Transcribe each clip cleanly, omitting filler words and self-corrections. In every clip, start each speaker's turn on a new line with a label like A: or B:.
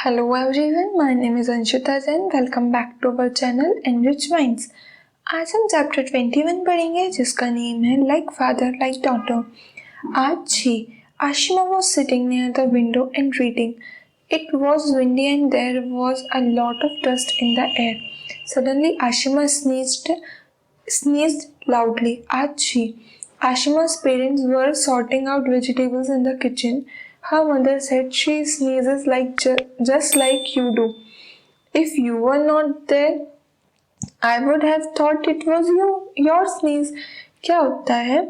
A: Hello everyone, my name is Anshita Jain. Welcome back to our channel Enrich Minds. आज हम chapter 21 पढ़ेंगे जिसका name है like father like daughter. आज ही Ashima was sitting near the window and reading. It was windy and there was a lot of dust in the air. Suddenly Ashima sneezed loudly. आज ही Ashima's parents were sorting out vegetables in the kitchen. Her mother said she sneezes like just like you do. If you were not there, I would have thought it was your sneeze. क्या होता है?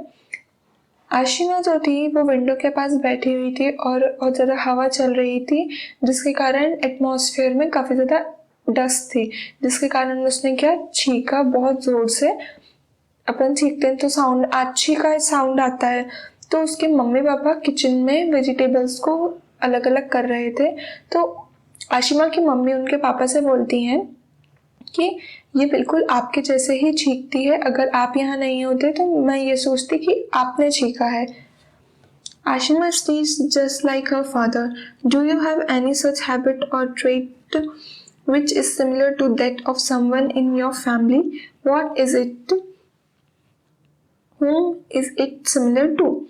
A: आशिमा जो थी वो window के पास बैठी हुई थी और बहुत ज़्यादा हवा चल रही थी जिसके कारण एटमॉस्फेयर में काफ़ी ज़्यादा डस्ट थी, जिसके कारण उसने क्या छींका बहुत ज़ोर से। अपन छींकते हैं तो साउंड आछी का साउंड आता है। तो उसके मम्मी पापा किचन में वेजिटेबल्स को अलग अलग कर रहे थे। तो आशिमा की मम्मी उनके पापा से बोलती हैं कि ये बिल्कुल आपके जैसे ही छींकती है, अगर आप यहाँ नहीं होते तो मैं ये सोचती कि आपने छींका है। Ashima sneezed just like her father. Do you have any such habit or trait which is similar to that of someone in your family? What is it? Whom is it similar to?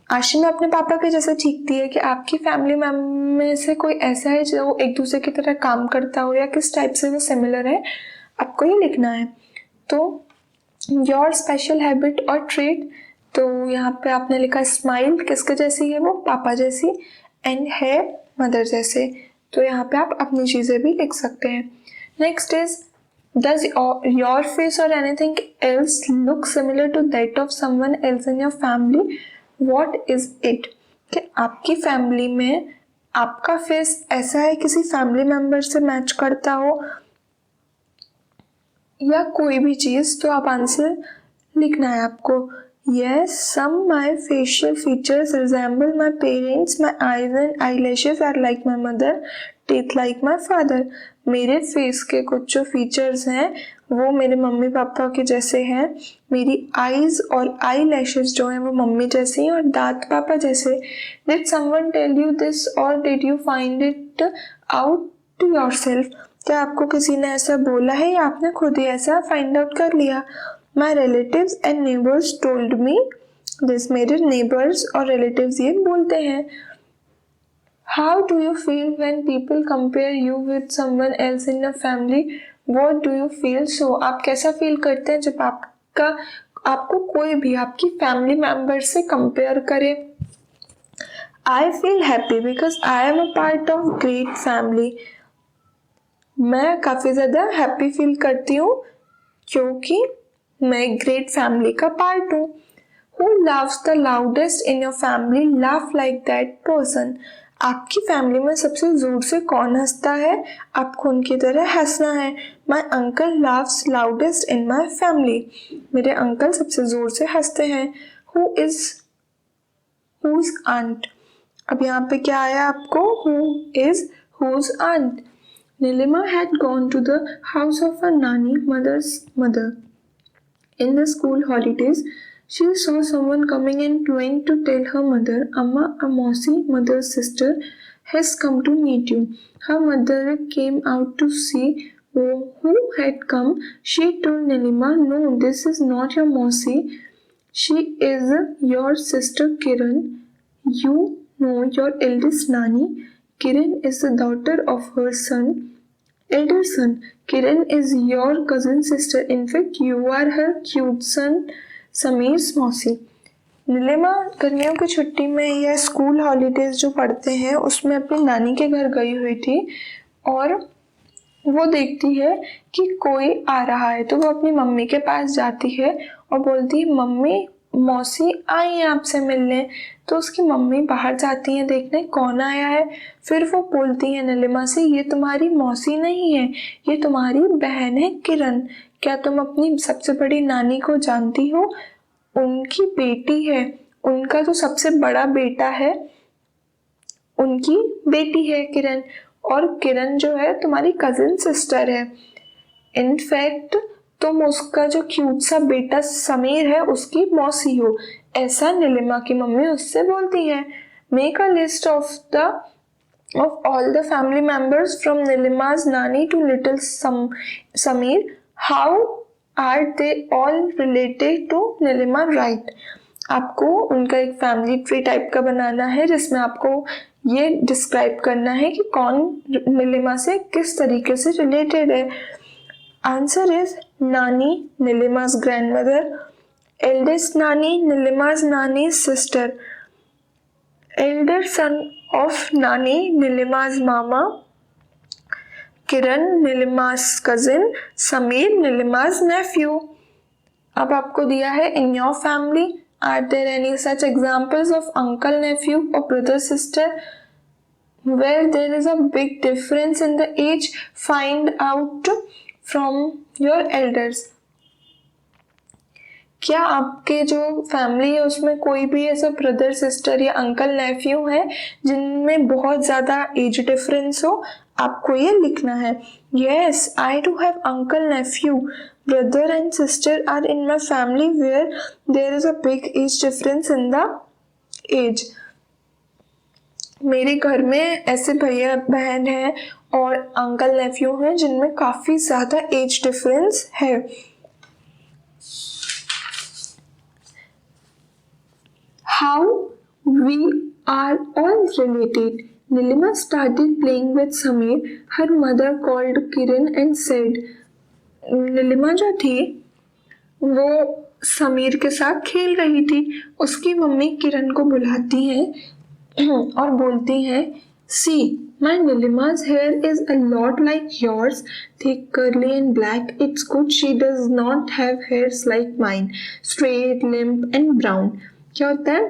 A: Ashima अपने पापा के जैसा छींकती है कि आपकी family में से कोई ऐसा है जो एक दूसरे की तरह काम करता हो या किस टाइप से वो सिमिलर है, आपको ये लिखना है। तो योर स्पेशल हैबिट और ट्रेट, तो यहाँ पे आपने लिखा स्माइल किसके जैसी है, वो पापा जैसी, एंड है मदर जैसे। तो यहाँ पे आप अपनी चीज़ें भी लिख सकते हैं। Next is does your face or anything else look similar to that of someone else in your family? What is it? कि आपकी फैमिली में आपका फेस ऐसा है किसी फैमिली मेंबर से मैच करता हो या कोई भी चीज़, तो आप आंसर लिखना है आपको। Yes, some my facial features resemble my parents. My eyes and eyelashes are like my mother. Teeth like my father. मेरे फेस के कुछ जो फीचर्स हैं वो मेरे मम्मी पापा के जैसे हैं। मेरी आईज और आई लैशेस जो हैं वो मम्मी जैसी हैं और दांत पापा जैसे। Did someone tell you this or did you find it out yourself? क्या आपको किसी ने ऐसा बोला है या आपने खुद ही ऐसा फाइंड आउट कर लिया? My relatives and neighbors told me this. मेरे neighbors और relatives ये बोलते हैं। How do you feel when people compare you with someone else in your family? What do you feel? So आप कैसा फील करते हैं जब आपको कोई भी आपकी फैमिली मेंबर से कंपेयर करे? I feel happy because I am a part of great family. मैं काफ़ी ज़्यादा हैप्पी फील करती हूँ क्योंकि मैं ग्रेट फैमिली का पार्ट हूँ। Who laughs the loudest in your family? Laugh like that person. आपकी फैमिली में सबसे जोर से कौन हंसता है? आपको उनकी तरह हंसना है। My uncle laughs loudest in my family. मेरे अंकल सबसे जोर से हंसते हैं। Whose aunt? अब यहाँ पे क्या आया आपको? Who is whose aunt? Nilima had gone to the house of her nanny, mother's mother. In the school holidays, she saw someone coming and went to tell her mother, Amma, a Mausi, mother's sister, has come to meet you. Her mother came out to see who had come. She told Nilima, no, this is not your Mausi. She is your sister Kiran. You know your eldest Nani. Kiran is the daughter of her elder son. Kiran is your cousin sister. In fact, you are her cute son, Sameer's मौसी। नीलिमा गर्मियों की छुट्टी में या school holidays जो पढ़ते हैं उसमें अपनी नानी के घर गई हुई थी और वो देखती है कि कोई आ रहा है, तो वो अपनी मम्मी के पास जाती है और बोलती है, मम्मी मौसी आई हैं आपसे मिलने। तो उसकी मम्मी बाहर जाती हैं देखने कौन आया है। फिर वो बोलती है नीलिमा से, ये तुम्हारी मौसी नहीं है, ये तुम्हारी बहन है किरण। क्या तुम अपनी सबसे बड़ी नानी को जानती हो? उनकी बेटी है, उनका जो सबसे बड़ा बेटा है उनकी बेटी है किरण, और किरण जो है तुम्हारी कजिन सिस्टर है। इनफैक्ट तुम उसका जो क्यूट सा बेटा समीर है उसकी मौसी हो। ऐसा नीलिमा की मम्मी उससे बोलती है। Make a list of the of all the family members from Nilima's Nani to little Sameer, how are they all related to Nilima, right? आपको उनका एक फैमिली ट्री टाइप का बनाना है जिसमें आपको ये डिस्क्राइब करना है कि कौन नीलिमा से किस तरीके से रिलेटेड है. आंसर इज नानी, नीलिमा's grandmother. Eldest Nani, Nilima's Nani's sister. Elder son of Nani, Nilima's mama. Kiran, Nilima's cousin. Sameer, Nilima's nephew. अब आपको दिया है in your family, are there any such examples of uncle, nephew or brother, sister where there is a big difference in the age? Find out from your elders. क्या आपके जो family है उसमें कोई भी ऐसा ब्रदर, सिस्टर या uncle, Neiphiu है जिनमें बहुत ज़्यादा एज डिफरेंस हो? आपको ये लिखना है. Yes, I do have uncle, nephew, brother and sister are in my family where there is a big age difference in the age. मेरे घर में ऐसे भैया बहन हैं और अंकल नेफ्यू हैं जिनमें काफ़ी ज़्यादा एज डिफरेंस है. How we are all related. Nilima started playing with Sameer. Her mother called Kiran and said, Nilima जो थी वो समीर के साथ खेल रही थी. उसकी मम्मी किरण को बुलाती हैं और बोलती हैं, See, my Nilima's hair is a lot like yours, thick, curly and black. It's good she does not have hairs like mine, straight, limp and brown. क्या होता है,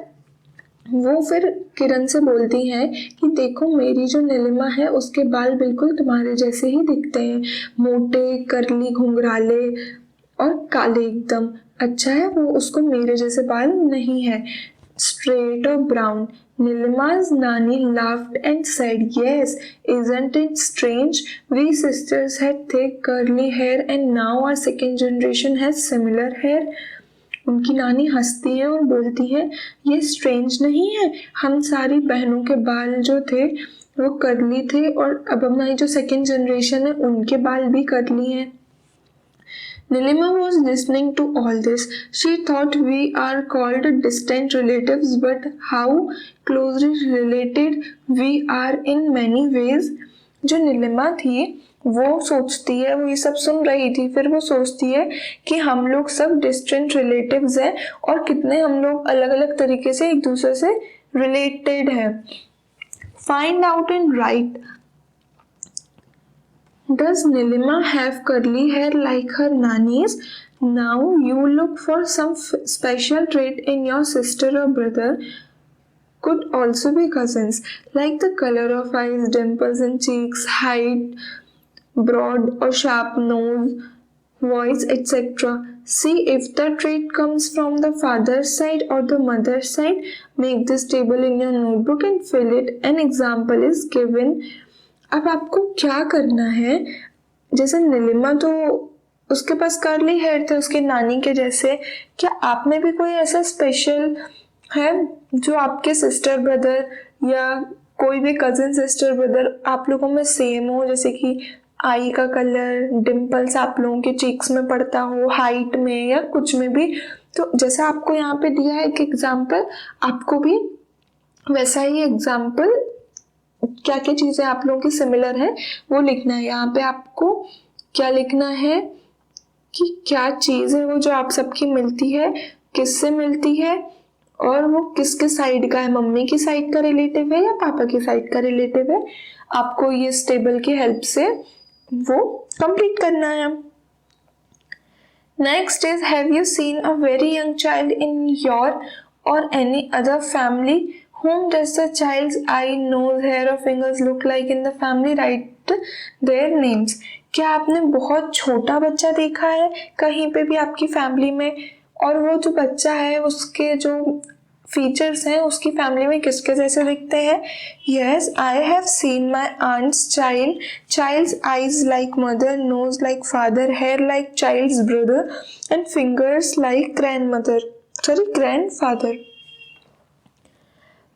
A: वो फिर किरण से बोलती हैं कि देखो मेरी जो नीलिमा है उसके बाल बिल्कुल तुम्हारे जैसे ही दिखते हैं, मोटे, करली, घुंघराले और काले एकदम. अच्छा है वो उसको मेरे जैसे बाल नहीं है, स्ट्रेट और brown. Nilima's Nani laughed and said, Yes, isn't it strange? We sisters had thick curly hair and now our second generation has similar hair. उनकी नानी हंसती है और बोलती है, ये स्ट्रेंज नहीं है, हम सारी बहनों के बाल जो थे वो कर्ली थे और अब हमारी जो सेकेंड जनरेशन है उनके बाल भी कर्ली हैं. Nilima was listening to all this. She thought we are called distant relatives, but how closely related we are in many ways. जो नीलिमा थी वो सोचती है, वो ये सब सुन रही थी, फिर वो सोचती है कि हम लोग सब डिस्टेंट रिलेटिव्स हैं और कितने हम लोग अलग अलग तरीके से एक दूसरे से रिलेटेड हैं. Find out and right. Does Nilima have curly hair like her nannies? Now you look for some special trait in your sister or brother. Could also be cousins, like the color of eyes, dimples in cheeks, height, broad or sharp nose, voice, etc. See if the trait comes from the father's side or the mother's side. Make this table in your notebook and fill it. An example is given. अब आपको क्या करना है, जैसे नीलिमा तो उसके पास curly hair थे उसके नानी के जैसे, क्या आप में भी कोई ऐसा स्पेशल है जो आपके सिस्टर ब्रदर या कोई भी कजिन सिस्टर ब्रदर आप लोगों में सेम हो, जैसे कि आई का कलर, डिम्पल्स आप लोगों के चीक्स में पड़ता हो, हाइट में या कुछ में भी. तो जैसा आपको यहाँ पे दिया है एक एग्जाम्पल, आपको भी वैसा ही एग्जाम्पल क्या क्या चीज़ें आप लोगों की सिमिलर है वो लिखना है. यहाँ पे आपको क्या लिखना है कि क्या चीज़ है वो जो आप सबकी मिलती है, किससे मिलती है और वो किसके साइड का है, मम्मी की साइड का रिलेटिव है या पापा की साइड का रिलेटिव है. आपको ये इस टेबल की हेल्प से वो कंप्लीट करना है. Next is, have you seen a very young child in your or any other family? Whom does the child's eye, nose, hair or fingers look like in the family? Write their names. क्या आपने बहुत छोटा बच्चा देखा है कहीं पे भी आपकी फैमिली में, और वो जो बच्चा है उसके जो फीचर्स हैं उसकी फैमिली में किसके जैसे दिखते हैं? Yes, I have seen my aunt's child. Child's eyes like mother, nose like father, hair like child's brother and fingers like grandfather.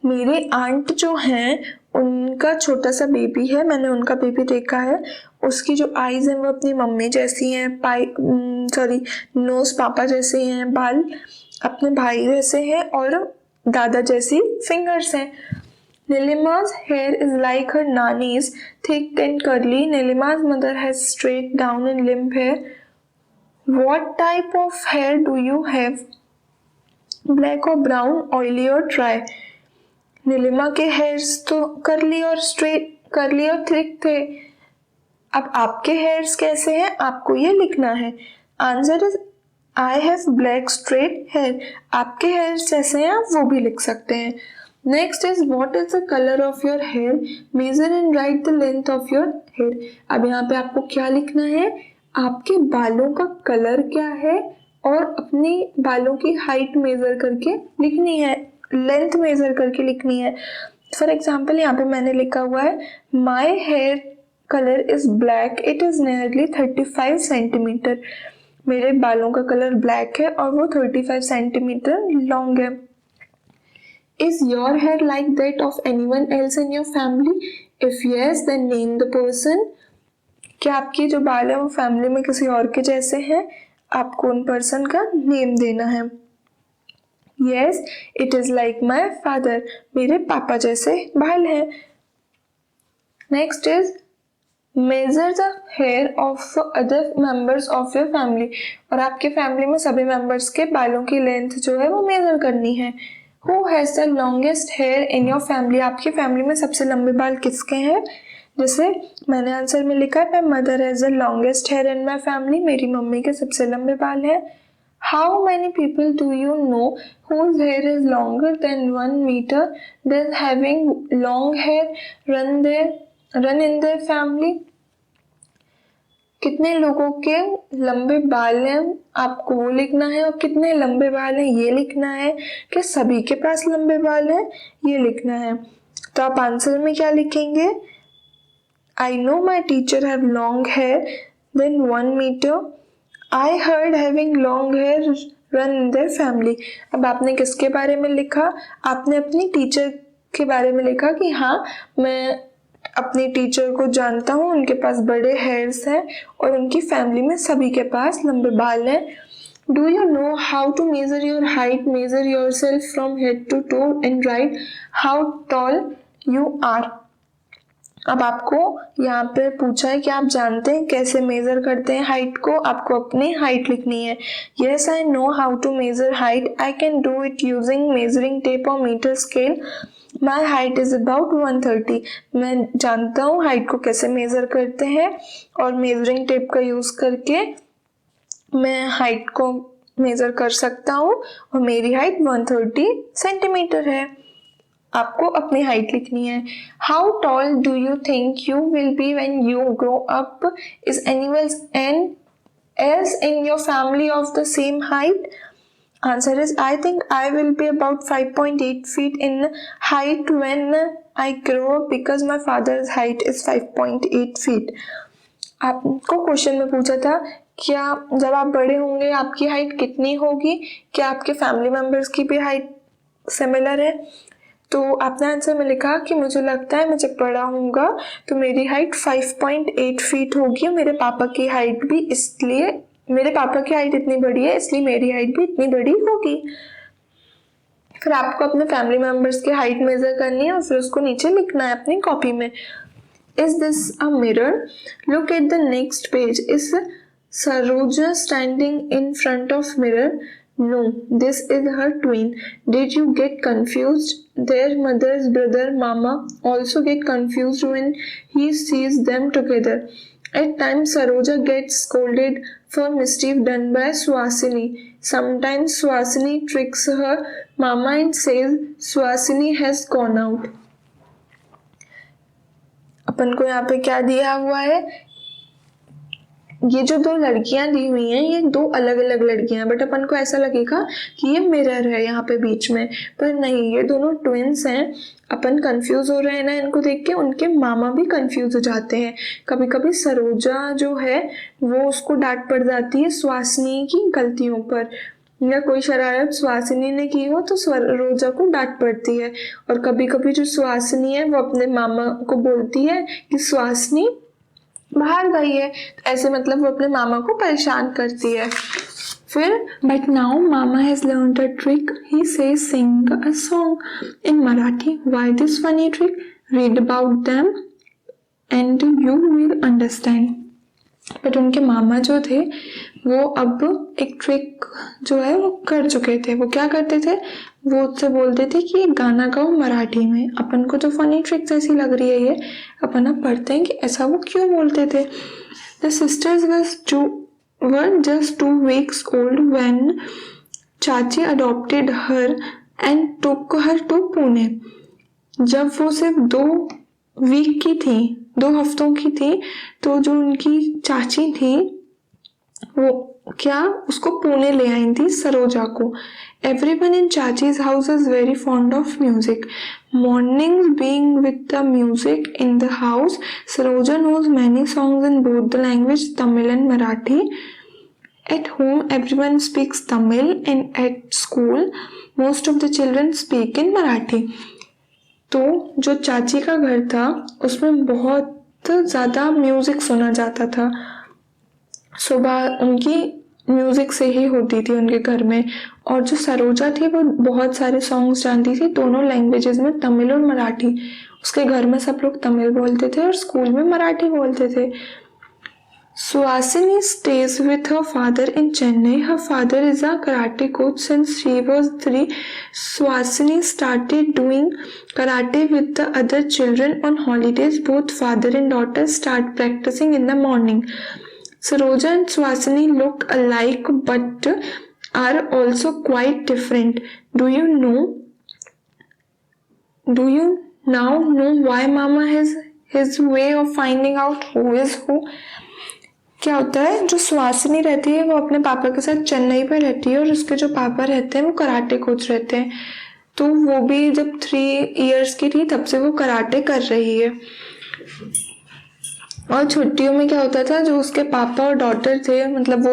A: मेरे आंट जो हैं उनका छोटा सा बेबी है, मैंने उनका बेबी देखा है, उसकी जो आईज हैं वो अपनी मम्मी जैसी हैं, नोज पापा जैसे हैं, बाल अपने भाई जैसे हैं और दादा जैसी फिंगर्स हैं। Nilima's hair is like her nanny's, thick and curly. Nilima's mother has straight down and limp hair. What type of hair do you have? Black or brown, oily or dry? Nilima के hairs तो curly और thick थे। अब आपके hairs कैसे हैं, आपको ये लिखना है। Answer is I have black straight hair. आपके हेयर्स जैसे हैं आप वो भी लिख सकते हैं। Next is what is the colour of your hair, measure and write the length of your hair. अब यहाँ पे आपको क्या लिखना है, आपके बालों का कलर क्या है और अपनी बालों की हाइट मेजर करके लिखनी है, लेंथ मेजर करके लिखनी है। फॉर एग्जाम्पल यहाँ पे मैंने लिखा हुआ है my hair colour is black, it is nearly 35 centimetre. मेरे बालों का कलर ब्लैक है और वो 35 सेंटीमीटर लॉन्ग है। Is your hair like that of anyone else in your family? If yes, then name the person. क्या आपकी जो बाल है वो फैमिली में किसी और के जैसे हैं? आपको उन पर्सन का नेम देना है। Yes, it is like my father. मेरे पापा जैसे बाल हैं। Next is measure the hair of other members of your family. और आपके फैमिली में सभी मेंबर्स के बालों की लेंथ जो है वो मेजर करनी है। Who has the longest hair in your family? आपकी फैमिली में सबसे लंबे बाल किसके हैं? जैसे मैंने आंसर में लिखा है my mother has the longest hair in my family. मेरी मम्मी के सबसे लंबे बाल हैं। How many people do you know whose hair is longer than 1 meter? Does having long hair run in their family? कितने लोगों के लंबे बाल हैं आपको वो लिखना है, और कितने लंबे बाल हैं ये लिखना है। कि सभी के पास लंबे बाल हैं ये लिखना है। तो आप आंसर में क्या लिखेंगे, I know my teacher have long hair then 1 metre. I heard having long hair run in their family. अब आपने किसके बारे में लिखा, आपने अपनी टीचर के बारे में लिखा कि हाँ मैं अपनी टीचर को जानता हूँ, उनके पास बड़े हेयर्स हैं और उनकी फैमिली में सभी के पास लंबे बाल हैं। Do you know how to measure your height, measure yourself from head to toe and write how tall you are. अब आपको यहाँ पे पूछा है कि आप जानते हैं कैसे मेजर करते हैं हाइट को, आपको अपनी हाइट लिखनी है। Yes I know how to measure height, I can do it using measuring tape or metre scale. My height is about 130। मैं जानता हूँ हाइट को कैसे मेजर करते हैं और मेजरिंग टेप का यूज करके मैं हाइट को मेजर कर सकता हूँ और मेरी हाइट 130 सेंटीमीटर है। आपको अपनी हाइट लिखनी है। How tall do you think you will be when you grow up? Is anyone else in your family of the same height? Answer is I think I will be about 5.8 feet in height when I grow up because my father's height is 5.8 feet. आपको question में पूछा था क्या जब आप बड़े होंगे आपकी हाइट कितनी होगी, क्या आपके फैमिली मेंबर्स की भी हाइट सिमिलर है? तो आपने आंसर में लिखा कि मुझे लगता है मैं जब बड़ा होऊंगा तो मेरी हाइट 5.8 फीट होगी और मेरे पापा की हाइट भी, इसलिए मेरे पापा की हाइट इतनी बड़ी है इसलिए मेरी हाइट भी इतनी बड़ी होगी। फिर आपको अपने फैमिली मेंबर्स की हाइट मेजर करनी है और फिर उसको नीचे लिखना है अपनी कॉपी में। Is this a mirror? Look at the next page. Is Saroja standing in front of mirror? No, this is her twin. Did you get confused? Their mother's brother Mama also get confused when he sees them together. At times Saroja gets scolded for mischief done by Swasini. Sometimes Swasini tricks her mama and says Swasini has gone out. अपन को यहाँ पे क्या दिया हुआ है, ये जो दो लड़कियां दी हुई हैं ये दो अलग अलग लड़कियां हैं, बट अपन को ऐसा लगेगा कि ये मिरर है यहाँ पे बीच में, पर नहीं ये दोनों ट्विंस हैं। अपन कंफ्यूज हो रहे हैं ना इनको देख के, उनके मामा भी कंफ्यूज हो जाते हैं। कभी कभी सरोजा जो है वो उसको डांट पड़ जाती है स्वासिनी की गलतियों पर। या कोई शरारत सुहासिनी ने की हो तो सरोजा को डांट पड़ती है। और कभी कभी जो सुहासिनी है वो अपने मामा को बोलती है कि सुहासिनी बाहर गई है, तो ऐसे मतलब वो अपने मामा को परेशान करती है। फिर but now mama has learned a trick, he says sing a song in Marathi, why this funny trick, read about them and you will understand. But उनके मामा जो थे वो अब एक ट्रिक जो है वो कर चुके थे। वो क्या करते थे, वो उससे बोलते थे कि एक गाना गाओ मराठी में, अपन को जो फनी ट्रिक जैसी लग रही है ये, अपन अब पढ़ते हैं कि ऐसा वो क्यों बोलते थे। The sisters were just 2 weeks old when चाची adopted her and took her to Pune. जब वो सिर्फ 2 वीक की थी, 2 हफ्तों की थी, तो जो उनकी चाची थी वो क्या उसको पुणे ले आई थी, सरोजा को। Everyone in Chachi's house is very fond of music. Mornings being with the music in the house, Saroja knows many songs in both the language Tamil and Marathi. At home, everyone speaks Tamil, and at school, most of the children speak in Marathi. तो जो चाची का घर था उसमें बहुत ज़्यादा music सुना जाता था। सुबह उनकी म्यूज़िक से ही होती थी उनके घर में। और जो सरोजा थी वो बहुत सारे सॉन्ग्स जानती थी दोनों लैंग्वेजेस में, तमिल और मराठी। उसके घर में सब लोग तमिल बोलते थे और स्कूल में मराठी बोलते थे। Suhasini stays with her father in Chennai. Her father is a karate coach since she was 3. Suhasini started doing karate with the other children on holidays. Both father and daughter start practicing in the morning. Saroja and Suhasini look alike but are also quite different. Do you now know why Mama has his way of finding out who is who? क्या होता है, जो सुहासिनी रहती है वो अपने पापा के साथ चेन्नई पे रहती है और उसके जो पापा रहते हैं वो कराटे कोच रहते हैं। तो वो भी जब 3 इयर्स की थी तब से वो कराटे कर रही है। और छुट्टियों में क्या होता था, जो उसके पापा और डॉटर थे मतलब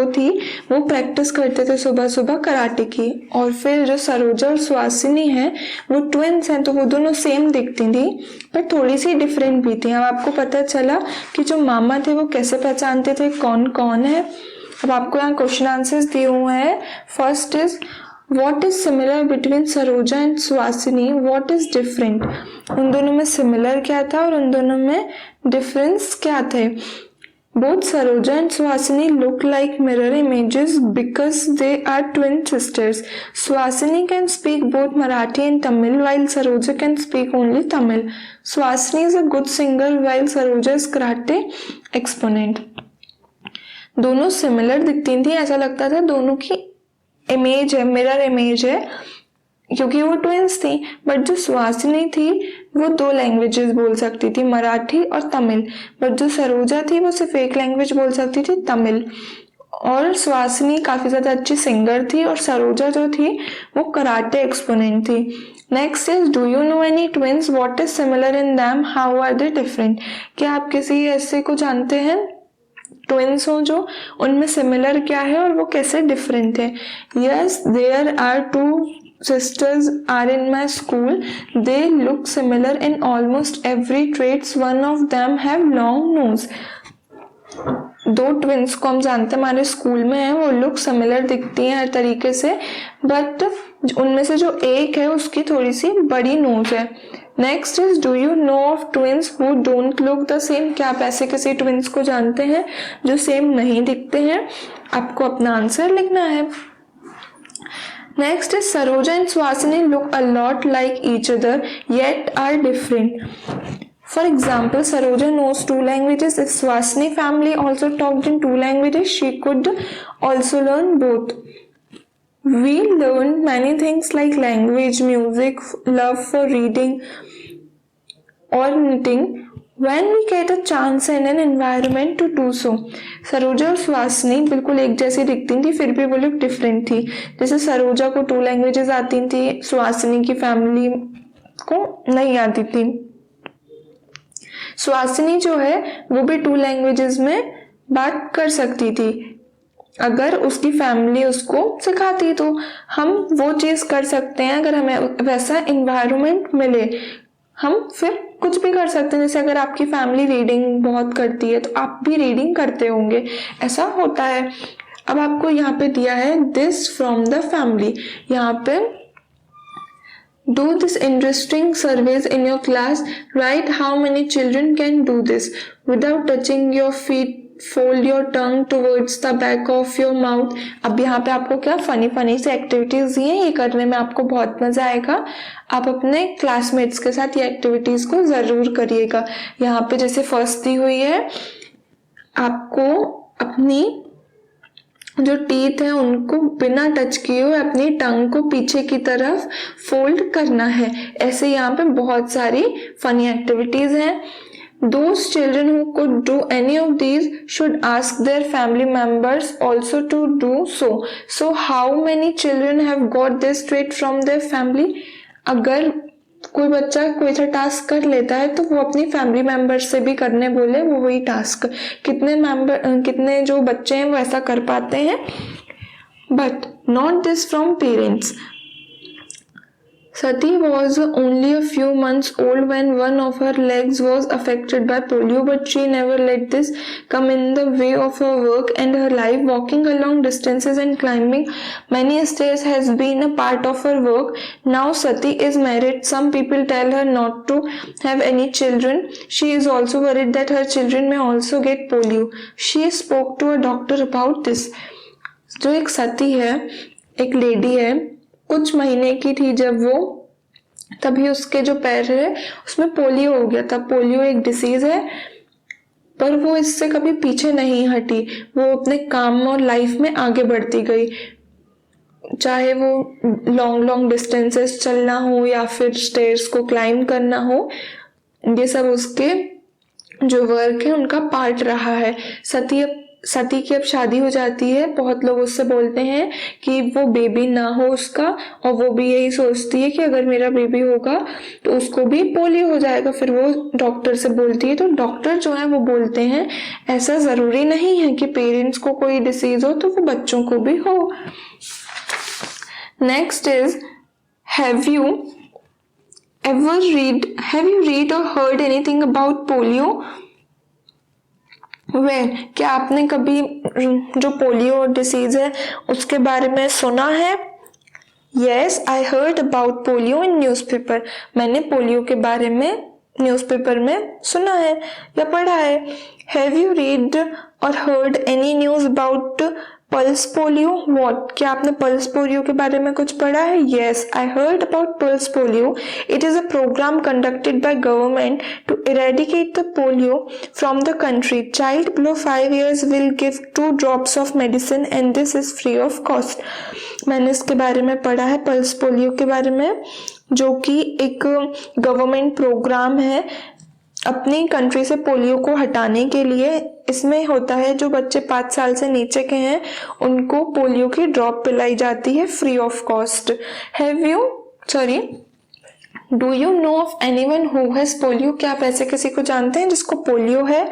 A: वो प्रैक्टिस करते थे सुबह सुबह कराटे की। और फिर जो सरोजा और सुहासिनी है वो ट्विंस हैं, तो वो दोनों सेम दिखती थी पर थोड़ी सी डिफरेंट भी थी। अब आपको पता चला कि जो मामा थे वो कैसे पहचानते थे कौन कौन है। अब आपको यहाँ क्वेश्चन आंसर्स दिए हुए हैं। First is What is similar between Saroja and Suhasini, what is different? उन दोनों में सिमिलर क्या था और उन दोनों में डिफरेंस क्या थे। Both Saroja and Suhasini look like mirror images because they are twin sisters. Suhasini can speak both Marathi and Tamil while Saroja can speak only Tamil. Suhasini is a good singer while Saroja is karate exponent. दोनों similar दिखती थी, ऐसा लगता था दोनों की image है, mirror image है, क्योंकि वो ट्विंस थी। बट जो सुहासिनी थी वो 2 लैंग्वेजेस बोल सकती थी, मराठी और तमिल। बट जो सरोजा थी वो सिर्फ एक लैंग्वेज बोल सकती थी, तमिल। और सुहासिनी काफ़ी ज़्यादा अच्छी सिंगर थी और सरोजा जो थी वो कराटे एक्सपोनेंट थी। Next is do you know any twins, what is similar in them, how are they different. क्या आप किसी ऐसे को जानते हैं ट्विंस हो जो, उनमें सिमिलर क्या है और वो कैसे डिफरेंट है। Yes, there are 2 sisters are in my school. They look similar in almost every traits. One of them have long nose. 2 twins को हम जानते हैं हमारे स्कूल में है, वो लुक सिमिलर दिखती हैं हर तरीके से, बट उनमें से जो एक है उसकी थोड़ी सी बड़ी नोज है। Next is do you no of twins who don't look the same. क्या आप ऐसे किसी ट्विंस को जानते हैं जो सेम नहीं दिखते हैं। आपको अपना आंसर लिखना है। Next is Saroja and Suhasini look a lot like each other yet are different. For example, Saroja knows 2 languages. If Suhasini family also talked in 2 languages, she could also learn both. We learned many things like language, music, love for reading or knitting when we get a chance and an environment to do so. Saroja और सुहासिनी बिल्कुल एक जैसी दिखती थी, फिर भी वो लोग डिफरेंट थी। जैसे सरोजा को 2 लैंग्वेजेस आती थी, सुहासिनी की फैमिली को नहीं आती थी। सुहासिनी जो है वो भी 2 लैंग्वेजेस में बात कर सकती थी। अगर उसकी फैमिली उसको सिखाती तो हम वो चीज़ कर सकते हैं। अगर हमें वैसा इन्वायरमेंट मिले हम फिर कुछ भी कर सकते हैं। जैसे अगर आपकी फैमिली रीडिंग बहुत करती है तो आप भी रीडिंग करते होंगे, ऐसा होता है। अब आपको यहाँ पे दिया है दिस फ्रॉम द फैमिली। यहाँ पे do this interesting surveys in your class. Write how many children can do this without touching your feet. Fold your tongue towards the back of your mouth. अब यहाँ पे आपको क्या funny से activities दी हैं, ये करने में आपको बहुत मजा आएगा। आप अपने क्लासमेट्स के साथ ये एक्टिविटीज को जरूर करिएगा। यहाँ पे जैसे फर्स्ट दी हुई है, आपको अपनी जो टीथ है उनको बिना टच किए हुए अपनी टंग को पीछे की तरफ फोल्ड करना है। ऐसे यहाँ पे बहुत सारी फनी एक्टिविटीज हैं। Those children who could do any of these should ask their family members also to do so. So how many children have got this trait from their family? अगर कोई बच्चा कोई सा टास्क कर लेता है तो वो अपनी फैमिली मेंबर से भी करने बोले वो वही टास्क। कितने जो बच्चे हैं वो ऐसा कर पाते हैं, but not this from parents. Sati was only a few months old when one of her legs was affected by polio, but she never let this come in the way of her work and her life. Walking along distances and climbing many stairs has been a part of her work. Now Sati is married. Some people tell her not to have any children. She is also worried that her children may also get polio. She spoke to a doctor about this. जो एक सती है, एक lady है, कुछ महीने की थी जब वो, तभी उसके जो पैर है उसमें पोलियो हो गया था। पोलियो एक डिसीज है, पर वो इससे कभी पीछे नहीं हटी। वो अपने काम और लाइफ में आगे बढ़ती गई, चाहे वो लॉन्ग डिस्टेंसेस चलना हो या फिर स्टेयर्स को क्लाइंब करना हो, ये सब उसके जो वर्क है उनका पार्ट रहा है। सती की अब शादी हो जाती है। बहुत लोग उससे बोलते हैं कि वो बेबी ना हो उसका, और वो भी यही सोचती है कि अगर मेरा बेबी होगा तो उसको भी पोलियो हो जाएगा। फिर वो डॉक्टर से बोलती है, तो डॉक्टर जो है वो बोलते हैं ऐसा जरूरी नहीं है कि पेरेंट्स को कोई डिसीज हो तो वो बच्चों को भी हो। Next is have you read or heard anything about polio? क्या आपने कभी जो पोलियो डिसीज है उसके बारे में सुना है? Yes, I heard about polio in newspaper. मैंने पोलियो के बारे में न्यूज़पेपर में सुना है या पढ़ा है। Have you read or heard any news about pulse polio? What? क्या आपने पल्स पोलियो के बारे में कुछ पढ़ा है? Yes, I heard about pulse polio. It is a program conducted by government to eradicate the polio from the country. Child below 5 years will give 2 drops of medicine and this is free of cost. मैंने इसके बारे में पढ़ा है, pulse polio के बारे में, जो कि एक गवर्नमेंट प्रोग्राम है अपनी कंट्री से पोलियो को हटाने के लिए। इसमें होता है जो बच्चे 5 साल से नीचे के हैं उनको पोलियो की ड्रॉप पिलाई जाती है free of cost. Do you no of anyone who has polio? क्या आप ऐसे किसी को जानते हैं जिसको पोलियो है?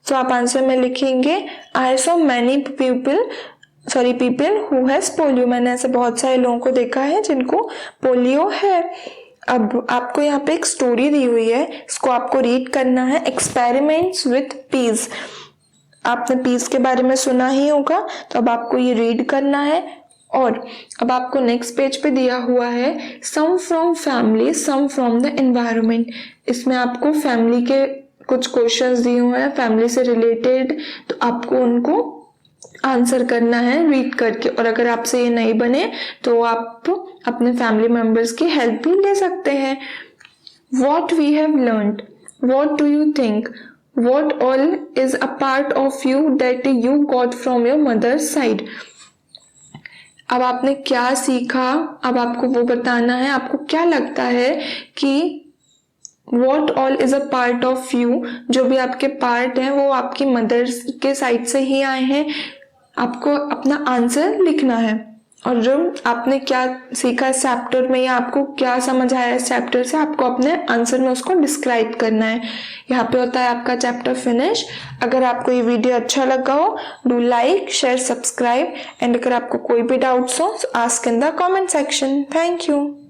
A: तो आप आंसर में लिखेंगे I saw many people who has polio. मैंने ऐसे बहुत सारे लोगों को देखा है जिनको पोलियो है। अब आपको यहाँ पे एक स्टोरी दी हुई है, इसको आपको रीड करना है। Experiments with peas. आपने पीस के बारे में सुना ही होगा, तो अब आपको ये रीड करना है। और अब आपको नेक्स्ट पेज पे दिया हुआ है some from family, some from the environment. इसमें आपको फैमिली के कुछ क्वेश्चंस दिए हुए हैं फैमिली से रिलेटेड, तो आपको उनको आंसर करना है रीड करके। और अगर आपसे ये नहीं बने तो आप अपने फैमिली मेंबर्स की हेल्प भी ले सकते हैं। What we have learned. What do you think? What all is a part of you that you got from your mother's side? अब आपने क्या सीखा, अब आपको वो बताना है। आपको क्या लगता है कि What all is a part of you, जो भी आपके पार्ट हैं वो आपकी मदर के साइड से ही आए हैं। आपको अपना आंसर लिखना है। और जो आपने क्या सीखा इस चैप्टर में या आपको क्या समझ आया इस चैप्टर से, आपको अपने आंसर में उसको डिस्क्राइब करना है। यहाँ पे होता है आपका चैप्टर फिनिश। अगर आपको ये वीडियो अच्छा लगा हो, do like, share, subscribe, and अगर आपको कोई भी डाउट्स हो, ask in the comment section. Thank you.